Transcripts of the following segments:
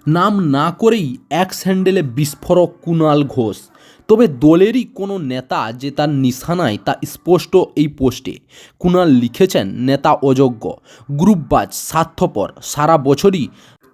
নাম না করেই এক্স হ্যান্ডেলে বিস্ফোরক কুণাল ঘোষ। তবে দলেরই কোনো নেতা যে তার নিশানায় তা স্পষ্ট এই পোস্টে। কুণাল লিখেছেন, নেতা অযোগ্য, গ্রুপবাজ, স্বার্থপর, সারা বছরই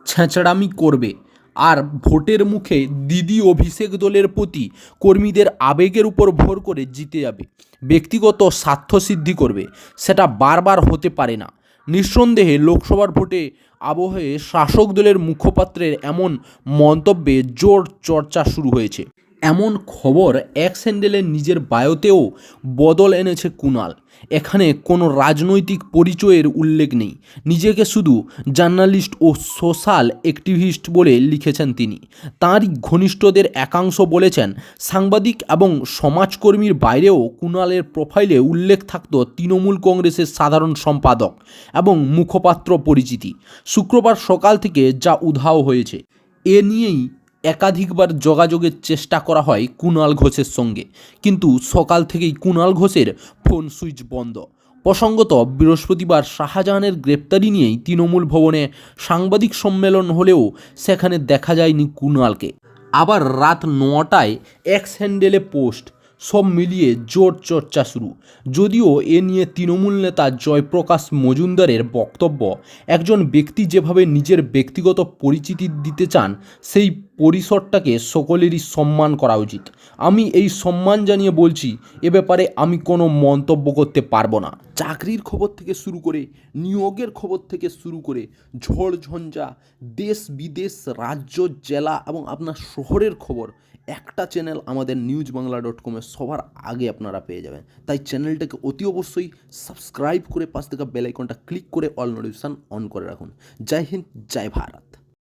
ছেঁচড়ামি করবে আর ভোটের মুখে দিদি অভিষেক দলের প্রতি কর্মীদের আবেগের উপর ভর করে জিতে যাবে, ব্যক্তিগত স্বার্থসিদ্ধি করবে। সেটা বারবার হতে পারে না। নিঃসন্দেহে লোকসভার ভোটে আবহে শাসক দলের মুখপাত্রের এমন মন্তব্যে জোর চর্চা শুরু হয়েছে। এমন খবর এক্স হ্যান্ডেলের নিজের বায়োতেও বদল এনেছে কুণাল। এখানে কোনো রাজনৈতিক পরিচয়ের উল্লেখ নেই। নিজেকে শুধু জার্নালিস্ট ও সোশ্যাল অ্যাক্টিভিস্ট বলে লিখেছেন তিনি। তাঁরই ঘনিষ্ঠদের একাংশ বলেছেন, সাংবাদিক এবং সমাজকর্মীর বাইরেও কুণালের প্রোফাইলে উল্লেখ থাকত তৃণমূল কংগ্রেসের সাধারণ সম্পাদক এবং মুখপাত্র পরিচিতি। শুক্রবার সকাল থেকে যা উধাও হয়েছে, এ নিয়েই একাধিকবার যোগাযোগের চেষ্টা করা হয় কুণাল ঘোষের সঙ্গে, কিন্তু সকাল থেকেই কুণাল ঘোষের ফোন সুইচ বন্ধ। প্রসঙ্গত, বৃহস্পতিবার শাহজাহানের গ্রেপ্তারি নিয়েই তৃণমূল ভবনে সাংবাদিক সম্মেলন হলেও সেখানে দেখা যায়নি কুণালকে। আবার রাত 9টায় এক্স হ্যান্ডেলে পোস্ট। সব মিলিয়ে জোর চর্চা শুরু। যদিও এ নিয়ে তৃণমূল নেতা জয়প্রকাশ মজুমদারের বক্তব্য, একজন ব্যক্তি যেভাবে নিজের ব্যক্তিগত পরিচিতি দিতে চান সেই পরিসরটাকে সকলেরই সম্মান করা উচিত। আমি এই সম্মান জানিয়ে বলছি, এ ব্যাপারে আমি কোনো মন্তব্য করতে পারবো না। চাকরির খবর থেকে শুরু করে নিয়োগের খবর থেকে শুরু করে ঝড় ঝঞ্ঝা, দেশ বিদেশ, রাজ্য, জেলা এবং আপনার শহরের খবর একটা চ্যানেল আমাদের newsbangla.com সবার আগে আপনারা পেয়ে যাবেন। তাই চ্যানেলটাকে অতি অবশ্যই সাবস্ক্রাইব করে পাশ থেকে বেল আইকনটা ক্লিক করে অল নোটিফিকেশন অন করে রাখুন। জয় হিন্দ, জয় ভারত।